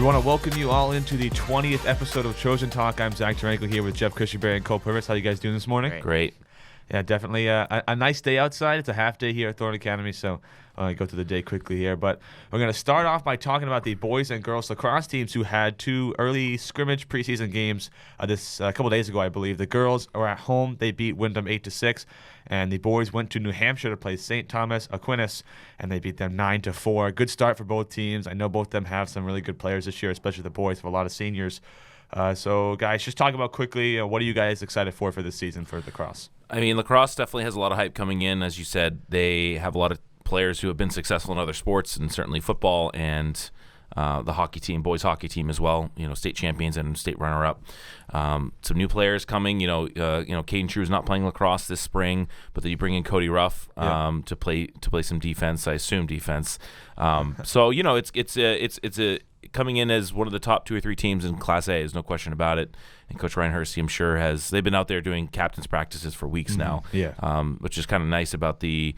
We want to welcome you all into the 20th episode of Trojan Talk. I'm Zach Taranko here with Jeff Cushionberry and Cole Purvis. How you guys doing this morning? Great. Yeah, definitely a nice day outside. It's a half day here at Thorne Academy, so go through the day quickly here. But we're going to start off by talking about the boys and girls lacrosse teams who had two early scrimmage preseason games a couple days ago, I believe. The girls are at home. They beat Wyndham 8-6, and the boys went to New Hampshire to play St. Thomas Aquinas, and they beat them 9-4. Good start for both teams. I know both of them have some really good players this year, especially the boys have a lot of seniors. So, guys, just talk about quickly, what are you guys excited for this season for lacrosse? I mean, lacrosse definitely has a lot of hype coming in. As you said, they have a lot of players who have been successful in other sports, and certainly football and the hockey team, boys hockey team as well. State champions and state runner-up. Some new players coming. Caden True is not playing lacrosse this spring, but then you bring in Cody Ruff to play some defense. I assume defense. So it's coming in as one of the top 2 or 3 teams in Class A. There's no question about it. And Coach Ryan Hersey, I'm sure, they've been out there doing captain's practices for weeks now. Yeah. Which is kind of nice about the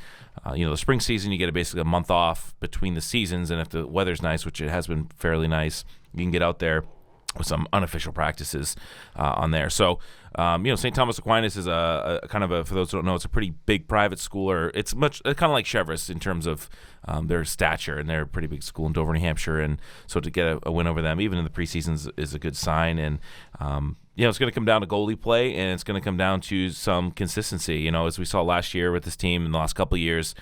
spring season. You get basically a month off between the seasons, and if the weather's nice, which it has been fairly nice, you can get out there with some unofficial practices on there. So, St. Thomas Aquinas is a kind of a, for those who don't know, it's a pretty big private school, or it's kind of like Cheverus in terms of their stature, and they're a pretty big school in Dover, New Hampshire, and so to get a win over them, even in the preseason, is a good sign. And it's going to come down to goalie play, and it's going to come down to some consistency. As we saw last year with this team in the last couple of years,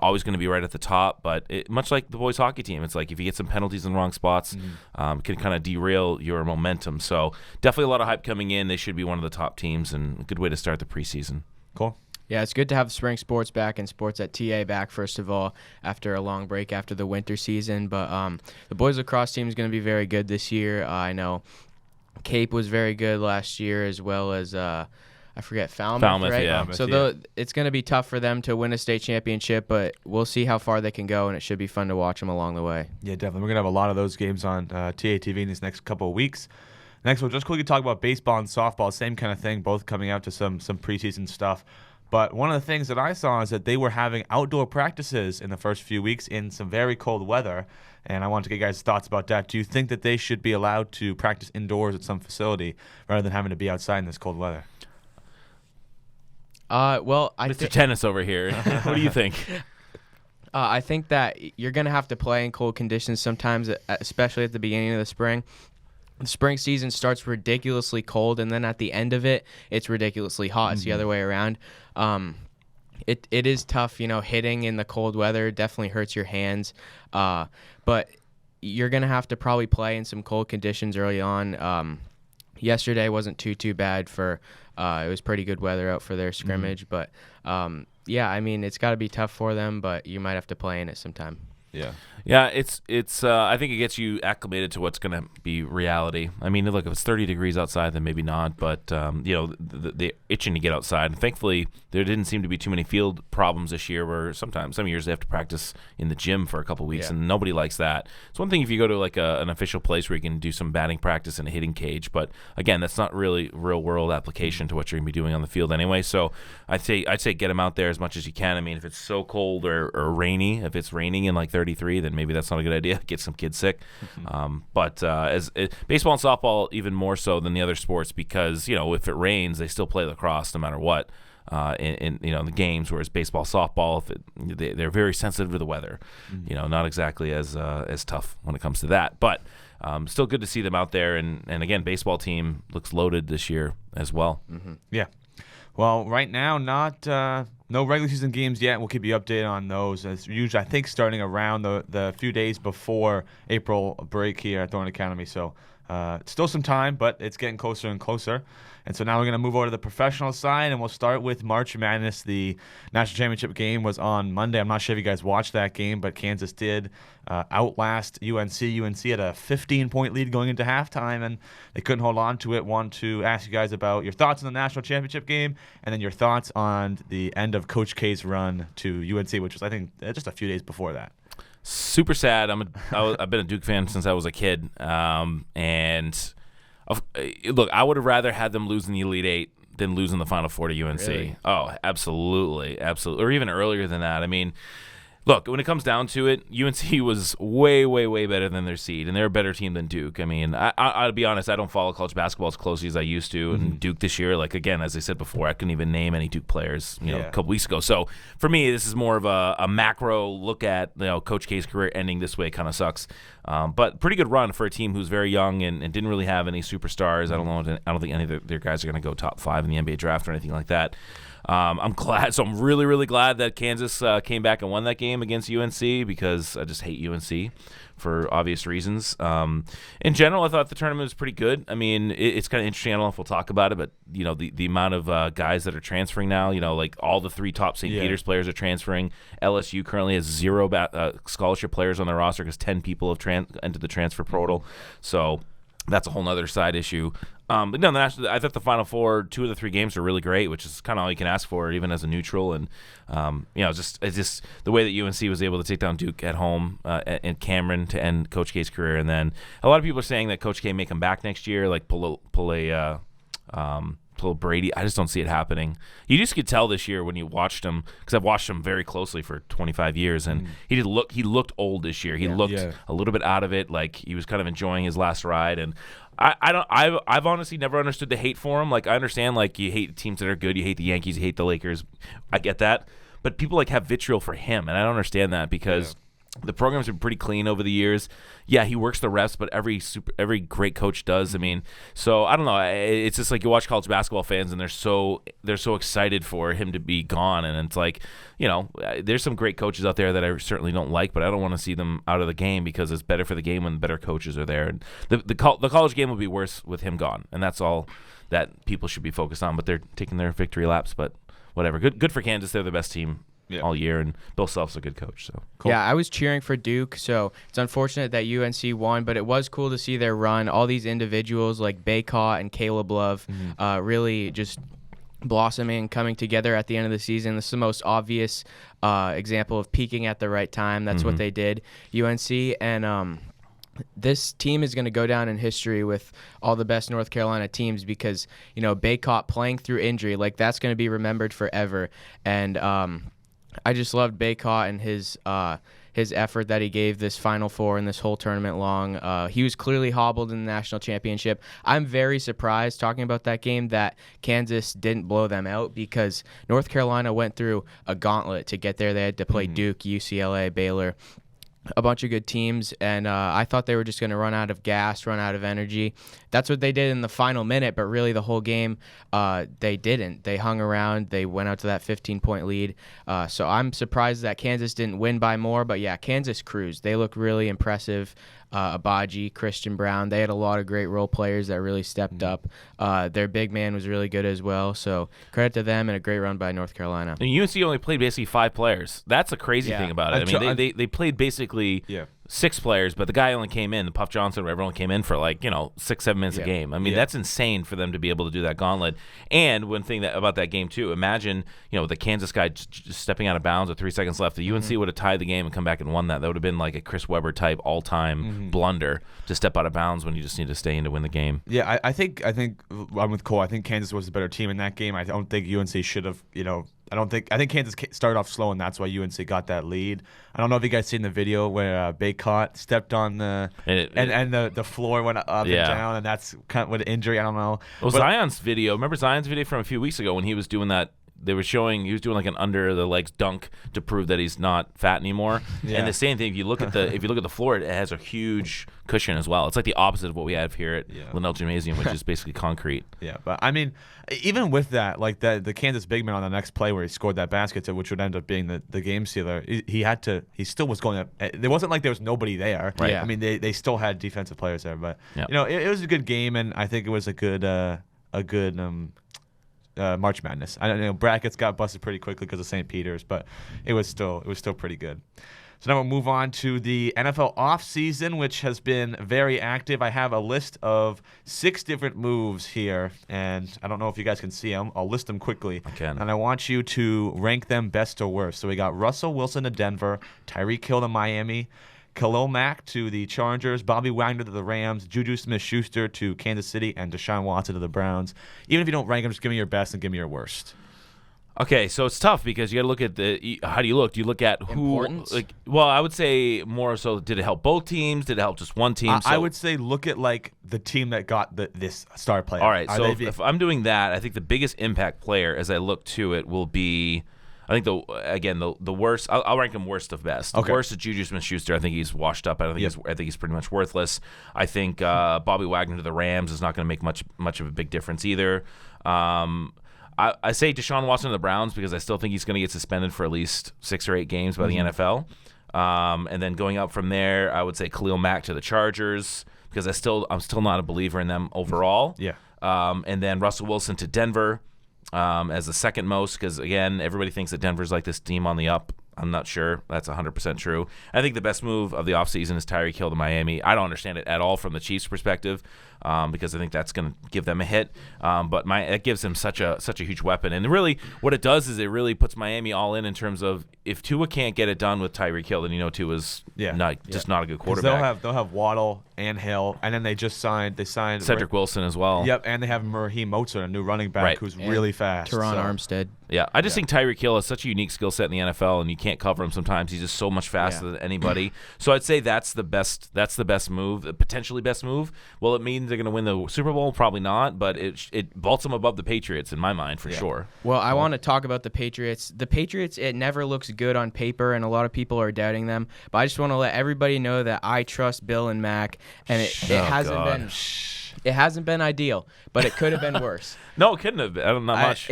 always going to be right at the top. But much like the boys hockey team, it's like if you get some penalties in the wrong spots, it can kind of derail your momentum. So definitely a lot of hype coming in. They should be one of the top teams, and a good way to start the preseason. Cool. Yeah, it's good to have spring sports back and sports at TA back, first of all, after a long break after the winter season. But the boys lacrosse team is going to be very good this year. I know Cape was very good last year, as well as I forget, Falmouth, right? Yeah. So it's going to be tough for them to win a state championship, but we'll see how far they can go, and it should be fun to watch them along the way. Yeah, definitely. We're going to have a lot of those games on TATV in these next couple of weeks. Next, we'll just quickly talk about baseball and softball, same kind of thing, both coming out to some preseason stuff. But one of the things that I saw is that they were having outdoor practices in the first few weeks in some very cold weather, and I wanted to get you guys' thoughts about that. Do you think that they should be allowed to practice indoors at some facility rather than having to be outside in this cold weather? Mr. Tennis over here. What do you think? I think that you're going to have to play in cold conditions sometimes, especially at the beginning of the spring. The spring season starts ridiculously cold, and then at the end of it, it's ridiculously hot. It's the other way around. It is tough, hitting in the cold weather definitely hurts your hands. But you're going to have to probably play in some cold conditions early on. Yesterday wasn't too bad for it was pretty good weather out for their scrimmage. But, it's got to be tough for them, but you might have to play in it sometime. Yeah, it's. I think it gets you acclimated to what's going to be reality. I mean, look, if it's 30 degrees outside, then maybe not. But they're itching to get outside. And thankfully, there didn't seem to be too many field problems this year. Where some years they have to practice in the gym for a couple weeks, and nobody likes that. It's one thing if you go to like an official place where you can do some batting practice in a hitting cage, but again, that's not really real world application to what you're going to be doing on the field anyway. So I'd say get them out there as much as you can. I mean, if it's so cold or rainy, if it's raining in like 33, then maybe that's not a good idea. Get some kids sick. But baseball and softball even more so than the other sports, because if it rains, they still play lacrosse no matter what in the games. Whereas baseball, softball, they're very sensitive to the weather. Not exactly as tough when it comes to that. But still good to see them out there. And again, baseball team looks loaded this year as well. Yeah. Well, right now, no regular season games yet. We'll keep you updated on those. As usually, I think starting around the few days before April break here at Thorne Academy. So still some time, but it's getting closer and closer. And so now we're going to move over to the professional side, and we'll start with March Madness. The national championship game was on Monday. I'm not sure if you guys watched that game, but Kansas did outlast UNC. UNC had a 15-point lead going into halftime, and they couldn't hold on to it. Want to ask you guys about your thoughts on the national championship game, and then your thoughts on the end of Coach K's run to UNC, which was, I think, just a few days before that. Super sad. I've been a Duke fan since I was a kid, and look, I would have rather had them lose in the Elite Eight than lose in the Final Four to UNC. Really? Oh, absolutely, or even earlier than that. I mean, Look, when it comes down to it, UNC was way, way, way better than their seed, and they're a better team than Duke. I mean, I'll be honest, I don't follow college basketball as closely as I used to, and Duke this year, like, again, as I said before, I couldn't even name any Duke players, a couple weeks ago. So, for me, this is more of a macro look at, Coach K's career ending this way kind of sucks. But pretty good run for a team who's very young and didn't really have any superstars. I don't think any of their guys are going to go top 5 in the NBA draft or anything like that. I'm glad. So I'm really, really glad that Kansas came back and won that game against UNC because I just hate UNC for obvious reasons. In general, I thought the tournament was pretty good. I mean, it's kind of interesting. I don't know if we'll talk about it, but the amount of guys that are transferring now. Like all the 3 top St. Peter's players are transferring. LSU currently has 0 scholarship players on their roster because 10 people have entered the transfer portal. So that's a whole other side issue. But no, I thought the Final Four, 2 of the 3 games were really great, which is kind of all you can ask for, even as a neutral. And it's just the way that UNC was able to take down Duke at home and Cameron to end Coach K's career. And then a lot of people are saying that Coach K may come back next year, like pull Brady. I just don't see it happening. You just could tell this year when you watched him, because I've watched him very closely for 25 years, and he looked old this year. He looked a little bit out of it, like he was kind of enjoying his last ride. And I've honestly never understood the hate for him. Like, I understand, like, you hate teams that are good, you hate the Yankees, you hate the Lakers. I get that, but people like have vitriol for him, and I don't understand that because the program's been pretty clean over the years. Yeah, he works the refs, but every great coach does. I mean, so I don't know. It's just like you watch college basketball fans, and they're so excited for him to be gone, and it's like, there's some great coaches out there that I certainly don't like, but I don't want to see them out of the game because it's better for the game when better coaches are there. And the college game will be worse with him gone, and that's all that people should be focused on. But they're taking their victory laps. But whatever. Good for Kansas. They're the best team all year, and Bill Self's a good coach. So cool. Yeah, I was cheering for Duke, so it's unfortunate that UNC won, but it was cool to see their run. All these individuals like Baycott and Caleb Love really just blossoming and coming together at the end of the season. This is the most obvious example of peaking at the right time. That's what they did, UNC, and this team is going to go down in history with all the best North Carolina teams because, Baycott playing through injury, like that's going to be remembered forever. And I just loved Baycott and his effort that he gave this Final Four and this whole tournament long. He was clearly hobbled in the national championship. I'm very surprised, talking about that game, that Kansas didn't blow them out because North Carolina went through a gauntlet to get there. They had to play Duke, UCLA, Baylor, a bunch of good teams, and I thought they were just going to run out of gas, run out of energy. That's what they did in the final minute, but really the whole game, they didn't. They hung around. They went out to that 15-point lead. So I'm surprised that Kansas didn't win by more, but yeah, Kansas cruised. They look really impressive. Abaji, Christian Brown, they had a lot of great role players that really stepped up. Their big man was really good as well, so credit to them and a great run by North Carolina. And UNC only played basically 5 players. That's a crazy thing about it. I mean, they played basically 6 players, but the guy only came in, Puff Johnson, whatever, only came in for 6-7 minutes a game. I mean, that's insane for them to be able to do that gauntlet. And one thing about that game too, imagine the Kansas guy just stepping out of bounds with 3 seconds left. The UNC would have tied the game and come back and won that. That would have been like a Chris Webber type all-time blunder to step out of bounds when you just need to stay in to win the game. Yeah, I think I'm with Cole. I think Kansas was the better team in that game. I don't think UNC should have. I think Kansas started off slow, and that's why UNC got that lead. I don't know if you guys seen the video where Baycott stepped on the the floor went up and down, and that's kind of with an injury. I don't know. Well, Zion's video. Remember Zion's video from a few weeks ago when he was doing that? They were showing he was doing like an under the legs dunk to prove that he's not fat anymore. And the same thing, if you look at the floor, it has a huge cushion as well. It's like the opposite of what we have here at Linnell Gymnasium, which is basically concrete. Yeah, but I mean, even with that, like the Kansas big man on the next play where he scored that basket, which would end up being the game sealer, he still was going up. It wasn't like there was nobody there. Right. Yeah. I mean, they still had defensive players there, but it was a good game, and I think it was a good March Madness. I don't know, brackets got busted pretty quickly because of St. Peter's, but it was still pretty good. So now we'll move on to the NFL offseason, which has been very active. I have a list of 6 different moves here, and I don't know if you guys can see them. I'll list them quickly. I can. And I want you to rank them best or worst. So we got Russell Wilson to Denver, Tyreek Hill to Miami, Khalil Mack to the Chargers, Bobby Wagner to the Rams, Juju Smith-Schuster to Kansas City, and Deshaun Watson to the Browns. Even if you don't rank them, just give me your best and give me your worst. Okay, so it's tough because you got to look at how do you look? Do you look at who? Importance? Well, I would say more so. Did it help both teams? Did it help just one team? I would say look at like the team that got this star player. All right, so if I'm doing that, I think the biggest impact player as I look to it will be, I think the worst. I'll rank him worst of best. Okay. The worst is Juju Smith-Schuster. I think he's washed up. I think he's pretty much worthless. I think Bobby Wagner to the Rams is not going to make much of a big difference either. I say Deshaun Watson to the Browns because I still think he's going to get suspended for at least 6 or 8 games by the NFL. And then going up from there, I would say Khalil Mack to the Chargers because I'm still not a believer in them overall. Yeah. And then Russell Wilson to Denver as the second most because, again, everybody thinks that Denver's like this team on the up. I'm not sure that's 100% true. I think the best move of the offseason is Tyreek Hill to Miami. I don't understand it at all from the Chiefs' perspective because I think that's going to give them a hit. But it gives them such a huge weapon. And really what it does is it really puts Miami all in terms of if Tua can't get it done with Tyreek Hill, then you know Tua's just not a good quarterback. They'll have Waddle and Hill, and then they signed Cedric Wilson as well. Yep, and they have Raheem Mostert, a new running back who's really fast. Teron Armstead. Yeah, I just think Tyreek Hill has such a unique skill set in the NFL, and you can't cover him sometimes. He's just so much faster than anybody. So I'd say that's the best move, the potentially best move. Will it mean they're going to win the Super Bowl? Probably not, but it vaults them above the Patriots in my mind for sure. Well, I want to talk about the Patriots. The Patriots, it never looks good on paper, and a lot of people are doubting them. But I just want to let everybody know that I trust Bill and Mac, and it hasn't been ideal, but it could have been worse. No, it couldn't have been. Not much.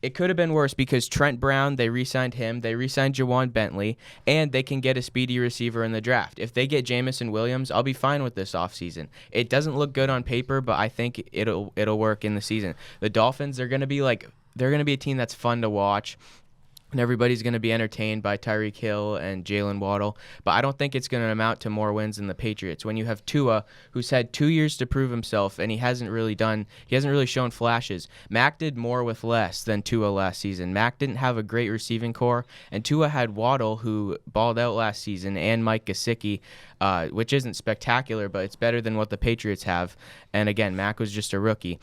It could have been worse because Trent Brown, they re-signed him. They re-signed Jawan Bentley, and they can get a speedy receiver in the draft. If they get Jamison Williams, I'll be fine with this offseason. It doesn't look good on paper, but I think it'll work in the season. The Dolphins, they're going to be a team that's fun to watch. And everybody's going to be entertained by Tyreek Hill and Jalen Waddle. But I don't think it's going to amount to more wins than the Patriots. When you have Tua, who's had 2 years to prove himself, and he hasn't really shown flashes. Mac did more with less than Tua last season. Mac didn't have a great receiving core, and Tua had Waddle, who balled out last season, and Mike Gesicki, which isn't spectacular, but it's better than what the Patriots have. And again, Mac was just a rookie.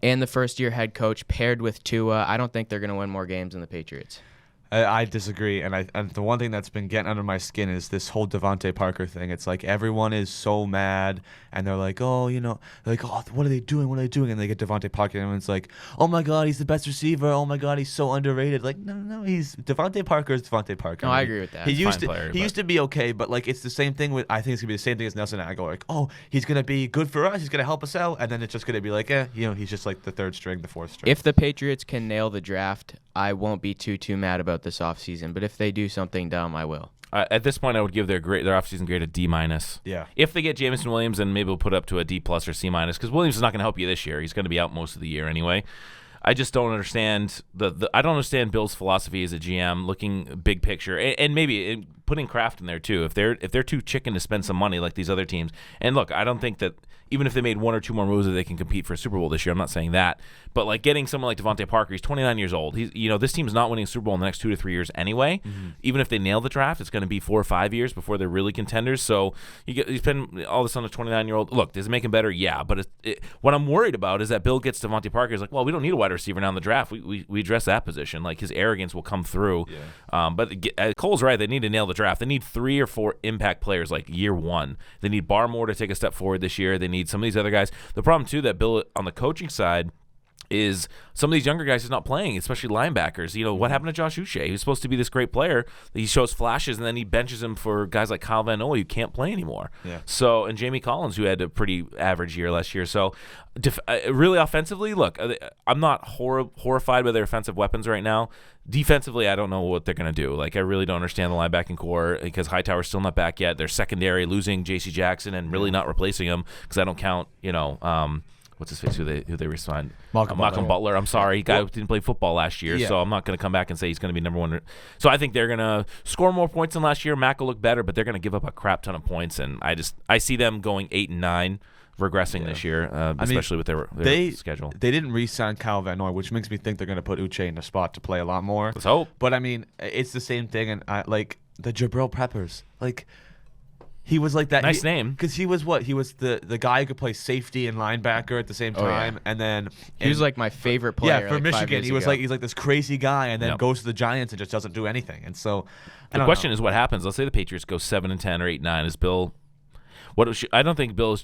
And the first-year head coach paired with Tua, I don't think they're going to win more games than the Patriots. I disagree, and the one thing that's been getting under my skin is this whole Devontae Parker thing. It's like everyone is so mad, and they're like, what are they doing? What are they doing? And they get Devontae Parker, and everyone's like, oh my God, he's the best receiver. Oh my God, he's so underrated. Like, no, he's Devontae Parker is Devontae Parker. No, I agree with that. He used to be okay, but like it's the same thing with. I think it's gonna be the same thing as Nelson Aguilar. Like, oh, he's gonna be good for us. He's gonna help us out, and then it's just gonna be like, he's just like the third string, the fourth string. If the Patriots can nail the draft, I won't be too mad about this offseason, but if they do something dumb, I will. At this point, I would give their offseason grade a D-. Yeah. If they get Jamison Williams, then maybe we'll put up to a D+ or C- because Williams is not going to help you this year. He's going to be out most of the year anyway. I just don't understand I don't understand Bill's philosophy as a GM, looking big picture, and maybe putting Kraft in there too. If they're too chicken to spend some money like these other teams, and look, I don't think that even if they made 1 or 2 more moves that they can compete for a Super Bowl this year. I'm not saying that, but like getting someone like Devontae Parker, he's 29 years old. This team's not winning a Super Bowl in the next 2 to 3 years anyway. Mm-hmm. Even if they nail the draft, it's going to be 4 or 5 years before they're really contenders. So you spend all this on a 29-year-old. Look, does it make him better? Yeah, but what I'm worried about is that Bill gets Devontae Parker. He's like, well, we don't need a wide receiver now in the draft. We address that position. Like his arrogance will come through. Yeah. But Cole's right. They need to nail the draft. They need 3 or 4 impact players like year one. They need Barmore to take a step forward this year. They need some of these other guys. The problem too that Bill on the coaching side is some of these younger guys he's not playing, especially linebackers. What happened to Josh Uche? He was supposed to be this great player. He shows flashes, and then he benches him for guys like Kyle Van Noy who can't play anymore. Yeah. So, and Jamie Collins, who had a pretty average year last year. So, really offensively, look, I'm not horrified by their offensive weapons right now. Defensively, I don't know what they're going to do. Like, I really don't understand the linebacking core because Hightower's still not back yet. They're secondary, losing J.C. Jackson and really not replacing him because I don't count, what's his face? Who they re-signed? Malcolm Butler. I'm sorry, guy who didn't play football last year, so I'm not going to come back and say he's going to be number one. So I think they're going to score more points than last year. Mac will look better, but they're going to give up a crap ton of points, and I see them going 8-9, regressing this year, especially with their schedule. They didn't re-sign Kyle Van Noy, which makes me think they're going to put Uche in a spot to play a lot more. Let's hope. But I mean, it's the same thing, and like the Jabril Peppers, like. He was like that. Nice name. Because he was what? He was the guy who could play safety and linebacker at the same time, and then he was like my favorite player. Yeah, for like Michigan, he was ago. he's like this crazy guy, and then goes to the Giants and just doesn't do anything. And so the question is, what happens? Let's say the Patriots go 7-10 or 8-9. Is Bill? I don't think Bill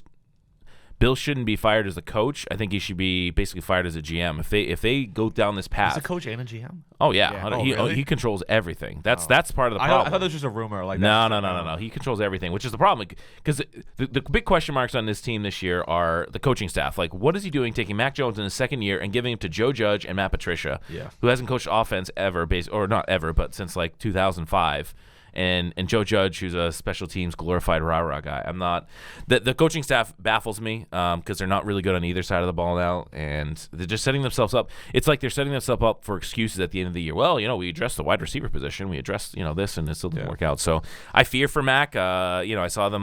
shouldn't be fired as a coach. I think he should be basically fired as a GM. If they go down this path, he's a coach and a GM. Oh yeah, really? He controls everything. That's part of the problem. I thought that was just a rumor. Like no. He controls everything, which is the problem. Because the big question marks on this team this year are the coaching staff. Like, what is he doing, taking Mac Jones in his second year and giving him to Joe Judge and Matt Patricia, who hasn't coached offense ever, or not ever, but since like 2005. And Joe Judge, who's a special teams glorified rah-rah guy. I'm not the coaching staff baffles me because they're not really good on either side of the ball now, and they're just setting themselves up. It's like they're setting themselves up for excuses at the end of the year. Well, we addressed the wide receiver position, we addressed this, and it still didn't work out. So I fear for Mac. I saw on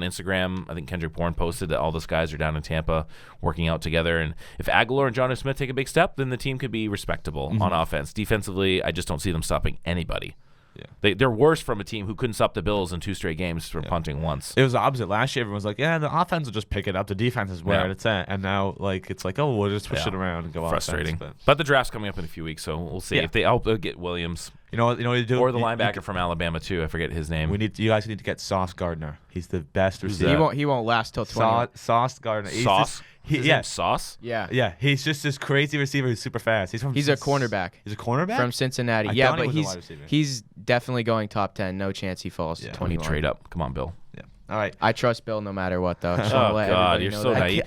Instagram. I think Kendrick Bourne posted that all those guys are down in Tampa working out together, and if Aguilar and Jonnu Smith take a big step, then the team could be respectable on offense. Defensively, I just don't see them stopping anybody. Yeah. They're worse from a team who couldn't stop the Bills in 2 straight games from punting once. It was the opposite. Last year, everyone was like, the offense will just pick it up. The defense is where it's at. And now, it's like, we'll just push it around and go frustrating. Offense. But the draft's coming up in a few weeks, so we'll see. If I hope they'll get Williams. You know what you do? Or the linebacker from Alabama, too. I forget his name. You guys need to get Sauce Gardner. He's the best receiver. He won't last till 20. Sauce Gardner. Sauce? Sauce? Yeah. Yeah, he's just this crazy receiver who's super fast. He's a cornerback. He's a cornerback? From Cincinnati. I but he's definitely going top 10. No chance he falls to 21. Trade up. Come on, Bill. Yeah. All right. I trust Bill no matter what, though. Oh, God, you're so naive.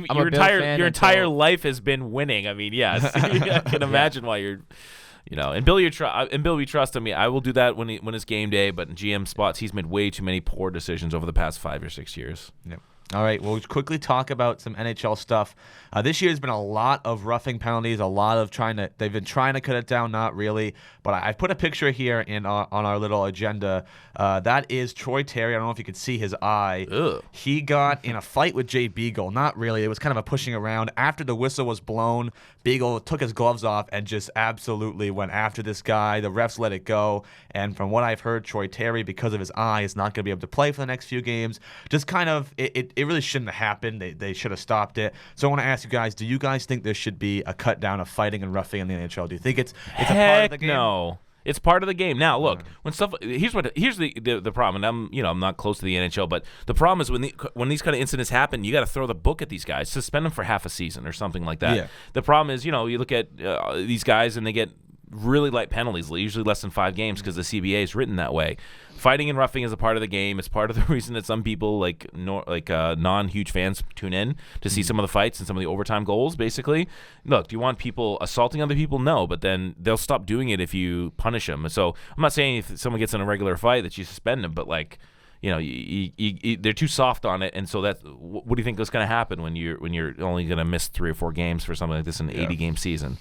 Your entire life has been winning. I mean, yes. I can imagine why you're... and Bill, we trust him. I will do that when it's game day. But in GM spots, he's made way too many poor decisions over the past 5 or 6 years. Yep. All right, we'll quickly talk about some NHL stuff. This year has been a lot of roughing penalties, a lot of they've been trying to cut it down, not really. But I put a picture here on our little agenda. That is Troy Terry. I don't know if you could see his eye. Ugh. He got in a fight with Jay Beagle. Not really. It was kind of a pushing around. After the whistle was blown, Beagle took his gloves off and just absolutely went after this guy. The refs let it go. And from what I've heard, Troy Terry, because of his eye, is not going to be able to play for the next few games. Just kind of, it really shouldn't have happened. They should have stopped it. So I want to ask you guys, do you guys think there should be a cut down of fighting and roughing in the NHL? Do you think it's a part of the game? No. It's part of the game. Now, look, here's the problem. And I'm not close to the NHL, but the problem is when these kind of incidents happen, you got to throw the book at these guys, suspend them for half a season or something like that. Yeah. The problem is, you look at these guys and they get really light penalties, usually less than 5 games because the CBA is written that way. Fighting and roughing is a part of the game. It's part of the reason that some people non-huge fans tune in to see some of the fights and some of the overtime goals, basically. Look, do you want people assaulting other people? No, but then they'll stop doing it if you punish them. So I'm not saying if someone gets in a regular fight that you suspend them, but they're too soft on it, and so what do you think is going to happen when you're only going to miss 3 or 4 games for something like this in an 80-game season?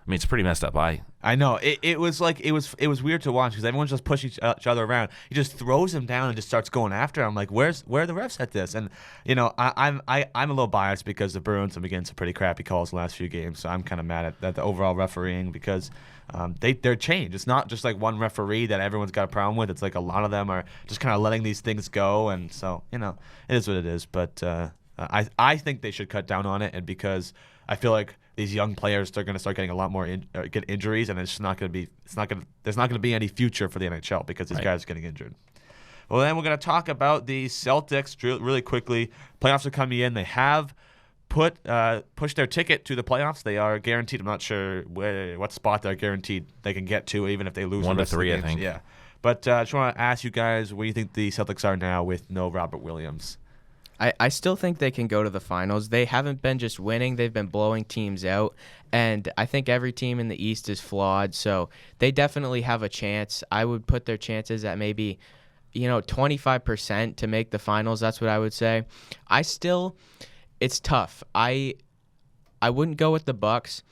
I mean, it's pretty messed up. I know. It was weird to watch because everyone's just pushing each other around. He just throws him down and just starts going after him. I'm like, where are the refs at this? And I'm a little biased because the Bruins have been getting some pretty crappy calls the last few games. So I'm kind of mad at the overall refereeing because they're changed. It's not just like one referee that everyone's got a problem with. It's like a lot of them are just kind of letting these things go. And so it is what it is. But I think they should cut down on it, and because I feel like these young players, they're going to start getting a lot more get injuries, and there's not going to be any future for the NHL because these guys are getting injured. Well, then we're going to talk about the Celtics really quickly. Playoffs are coming in. They have pushed their ticket to the playoffs. They are guaranteed. I'm not sure what spot they're guaranteed they can get to, even if they lose 1 to 3, I think. Yeah, but I just want to ask you guys, where do you think the Celtics are now with no Robert Williams? I still think they can go to the finals. They haven't been just winning. They've been blowing teams out. And I think every team in the East is flawed. So they definitely have a chance. I would put their chances at maybe, 25% to make the finals. That's what I would say. It's tough. I wouldn't go with the Bucks.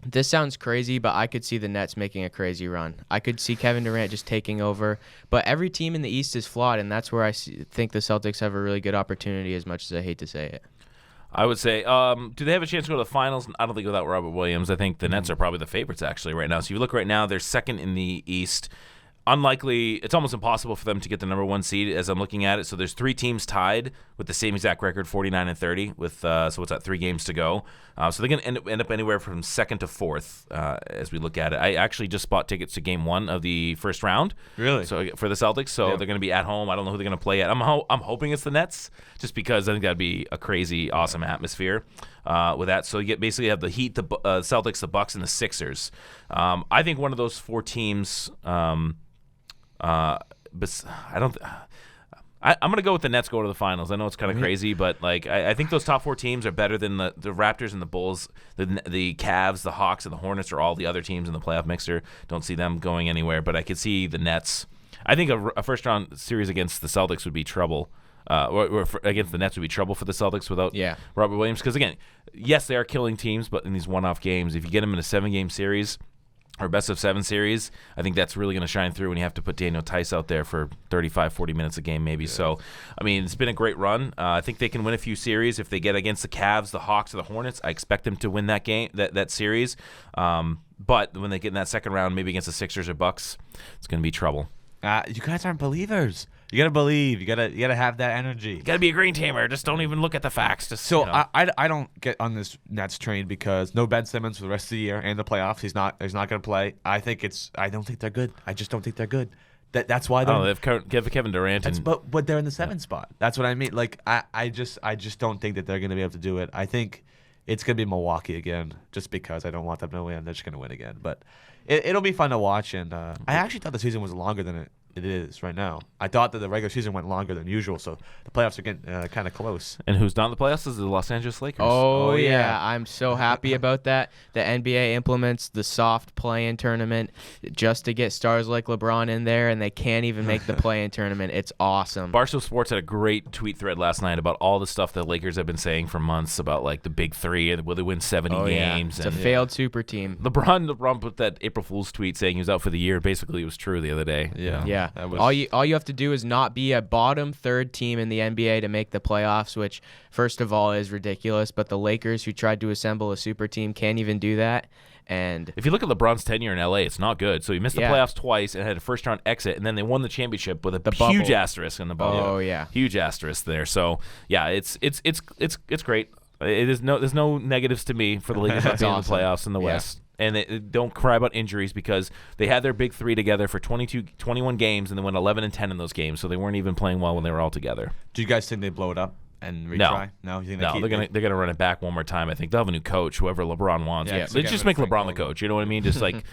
This sounds crazy, but I could see the Nets making a crazy run. I could see Kevin Durant just taking over. But every team in the East is flawed, and that's where I think the Celtics have a really good opportunity, as much as I hate to say it. I would say, do they have a chance to go to the finals? I don't think without Robert Williams. I think the Nets are probably the favorites, actually, right now. So if you look right now, they're second in the East. unlikely. It's almost impossible for them to get the number 1 seed as I'm looking at it. So there's 3 teams tied with the same exact record, 49-30, with so what's that? 3 games to go. So they're going to end up anywhere from 2nd to 4th as we look at it. I actually just bought tickets to Game 1 of the first round. Really? So for the Celtics, so they're going to be at home. I don't know who they're going to play at. I'm hoping it's the Nets, just because I think that'd be a crazy, awesome atmosphere with that. So you basically have the Heat, the Celtics, the Bucks, and the Sixers. I think one of those 4 teams. I'm going to go with the Nets go to the finals. I know it's kind of crazy, but like I think those top 4 teams are better than the Raptors and the Bulls. The Cavs, the Hawks, and the Hornets are all the other teams in the playoff mixer. Don't see them going anywhere, but I could see the Nets. I think a first-round series against the Celtics would be trouble. Against the Nets would be trouble for the Celtics without Robert Williams. Because, again, yes, they are killing teams, but in these one-off games, if you get them in a 7-game series – or best-of-7 series, I think that's really going to shine through when you have to put Daniel Tice out there for 35, 40 minutes a game maybe. Yeah. So, I mean, it's been a great run. I think they can win a few series. If they get against the Cavs, the Hawks, or the Hornets, I expect them to win that game, that series. But when they get in that second round, maybe against the Sixers or Bucks, it's going to be trouble. You guys aren't believers. You gotta believe. You gotta have that energy. You gotta be a green teamer. Just don't even look at the facts. Just, so I don't get on this Nets train because no Ben Simmons for the rest of the year and the playoffs. He's not gonna play. I don't think they're good. I just don't think they're good. That's why they're. Oh, they've Kevin Durant. But they're in the 7 spot. That's what I mean. Like I just don't think that they're gonna be able to do it. I think it's gonna be Milwaukee again, just because I don't want them to win. They're just gonna win again. But it'll be fun to watch. And I actually thought the season was longer than it is right now. I thought that the regular season went longer than usual, so the playoffs are getting kind of close. And who's not in the playoffs is the Los Angeles Lakers. Oh yeah. I'm so happy about that. The NBA implements the soft play-in tournament just to get stars like LeBron in there, and they can't even make the play-in tournament. It's awesome. Barstool Sports had a great tweet thread last night about all the stuff the Lakers have been saying for months about like the big 3 and will they win 70 games. It's a failed super team. LeBron put that April Fool's tweet saying he was out for the year. Basically, it was true the other day. Yeah. All you have to do is not be a bottom 3rd team in the NBA to make the playoffs, which first of all is ridiculous. But the Lakers, who tried to assemble a super team, can't even do that. And if you look at LeBron's tenure in LA, it's not good. So he missed the playoffs twice and had a first-round exit, and then they won the championship with a huge asterisk in the bubble. Oh yeah, huge asterisk there. So yeah, it's great. There's no negatives to me for the Lakers not being in the playoffs in the West. And don't cry about injuries because they had their big 3 together for 21 games and they went 11-10 in those games, so they weren't even playing well when they were all together. Do you guys think they blow it up and retry? No, you think they're gonna run it back one more time. I think they'll have a new coach, whoever LeBron wants. Yeah, let's just make LeBron the coach. You know what I mean? Just like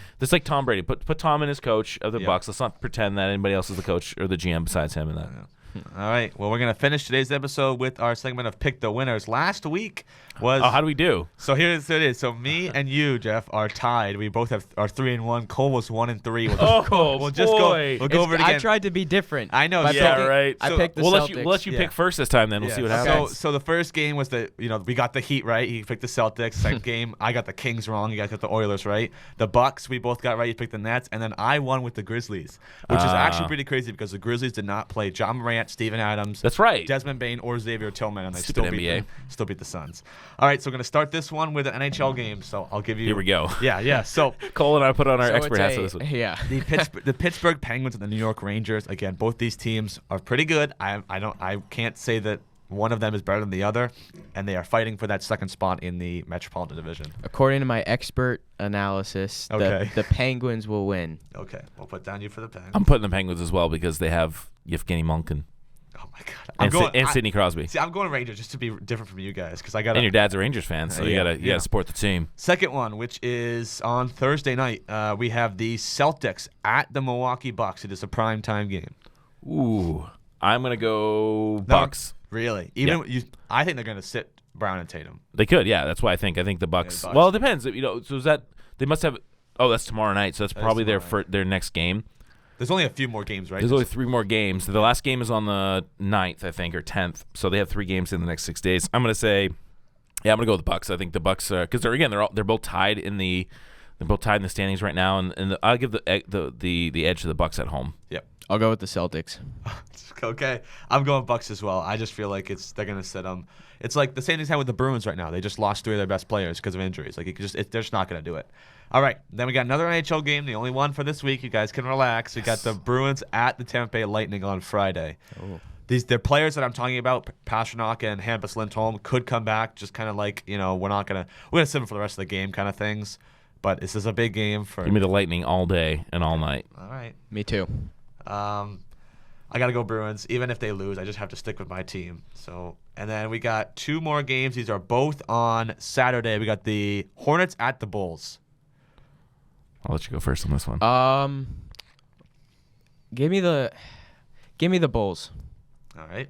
Tom Brady. Put Tom in as coach of the Bucks. Let's not pretend that anybody else is the coach or the GM besides him. And that. All right. Well, we're gonna finish today's episode with our segment of Pick the Winners. Last week was. Oh, how do we do? So here it is. So me and you, Jeff, are tied. We both are 3-1. Cole was 1-3. We'll just go over it again. I tried to be different. I know. Right. I picked the Celtics. We'll let you pick first this time. Then we'll see what happens. So the first game was we got the Heat right. He picked the Celtics. Second game, I got the Kings wrong. You guys got the Oilers right. The Bucks, we both got right. You picked the Nets, and then I won with the Grizzlies, which is actually pretty crazy because the Grizzlies did not play John Morant, Steven Adams. That's right. Desmond Bane or Xavier Tillman, and they NBA. still beat the Suns. All right, so we're going to start this one with an NHL game. So I'll give you. Here we go. Yeah. So Cole and I put on our expert hats for this one. Yeah. The Pittsburgh Penguins and the New York Rangers. Again, both these teams are pretty good. I can't say that one of them is better than the other, and they are fighting for that second spot in the Metropolitan Division. According to my expert analysis, the Penguins will win. Okay, we'll put down you for the Penguins. I'm putting the Penguins as well because they have Yevgeny Malkin. Oh my God! And Sidney Crosby. See, I'm going Rangers just to be different from you guys because I got. And your dad's a Rangers fan, so you gotta support the team. Second one, which is on Thursday night, we have the Celtics at the Milwaukee Bucks. It is a primetime game. Ooh, I'm gonna go Bucks. Really? I think they're gonna sit Brown and Tatum. They could, yeah. That's why I think the Bucks. Well, it depends. So is that they must have? Oh, that's tomorrow night. So that's probably their next game. There's only a few more games, right? There's only 3 more games. The last game is on the 9th, I think, or 10th. So they have 3 games in the next 6 days. I'm gonna say, I'm gonna go with the Bucks. I think the Bucks, because they're both tied in the standings right now, and I'll give the edge to the Bucks at home. Yep. I'll go with the Celtics. Okay, I'm going Bucks as well. I just feel like they're gonna sit them. It's like the same thing's happened with the Bruins right now. They just lost 3 of their best players because of injuries. Like they're just not gonna do it. All right, then we got another NHL game, the only one for this week. You guys can relax. We got the Bruins at the Tampa Bay Lightning on Friday. Oh. They're players that I'm talking about, Pastrnak and Hampus Lindholm, could come back. Just kind of like we're gonna sit them for the rest of the game, kind of things. But this is a big game for. Give me the Lightning all day and all night. All right. Me too. I got to go Bruins. Even if they lose, I just have to stick with my team. So, and then we got 2 more games. These are both on Saturday. We got the Hornets at the Bulls. I'll let you go first on this one. Give me the Bulls. All right.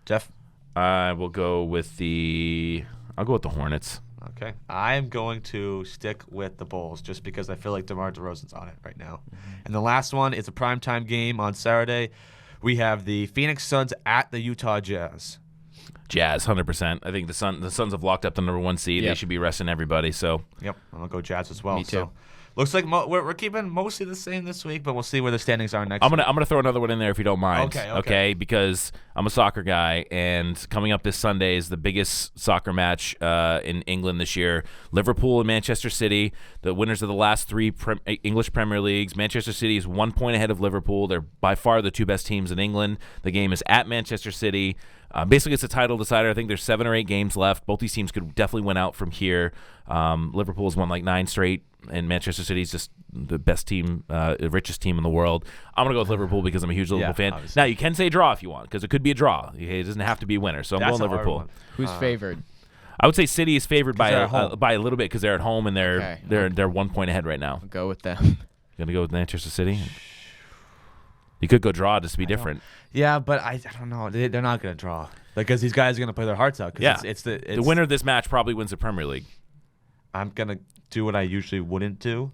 Jeff? I will go with I'll go with the Hornets. Okay. I'm going to stick with the Bulls just because I feel like DeMar DeRozan's on it right now. Mm-hmm. And the last one is a primetime game on Saturday. We have the Phoenix Suns at the Utah Jazz. Jazz, 100%. I think the Suns have locked up the number 1 seed. Yep. They should be resting everybody. So. Yep. I'm going to go Jazz as well. Me too. So, looks like we're keeping mostly the same this week, but we'll see where the standings are next I'm week. gonna throw another one in there if you don't mind. Okay. Because I'm a soccer guy, and coming up this Sunday is the biggest soccer match in England this year. Liverpool and Manchester City, the winners of the last 3 English Premier Leagues. Manchester City is 1 point ahead of Liverpool. They're by far the 2 best teams in England. The game is at Manchester City. Basically, it's a title decider. I think there's 7 or 8 games left. Both these teams could definitely win out from here. Liverpool's won like 9 straight, and Manchester City's just the best team, the richest team in the world. I'm going to go with Liverpool because I'm a huge Liverpool fan. Obviously. Now, you can say draw if you want because it could be a draw. It doesn't have to be a winner, so I'm That's going a hard Liverpool. one. Who's favored? I would say City is favored by they're at home. by a little bit because they're at home and they're 1 point ahead right now. I'll go with them. You going to go with Manchester City? You could go draw just to be different. Yeah, but I don't know. They're not going to draw because these guys are going to play their hearts out. Yeah. It's the winner of this match probably wins the Premier League. I'm going to do what I usually wouldn't do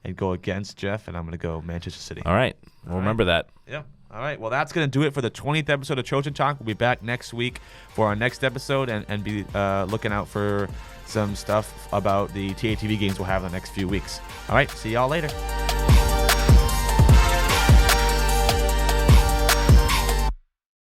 and go against Jeff, and I'm going to go Manchester City. All right. We'll remember that. Yep. All right. Well, that's going to do it for the 20th episode of Trojan Talk. We'll be back next week for our next episode and be looking out for some stuff about the TATV games we'll have in the next few weeks. All right. See y'all later.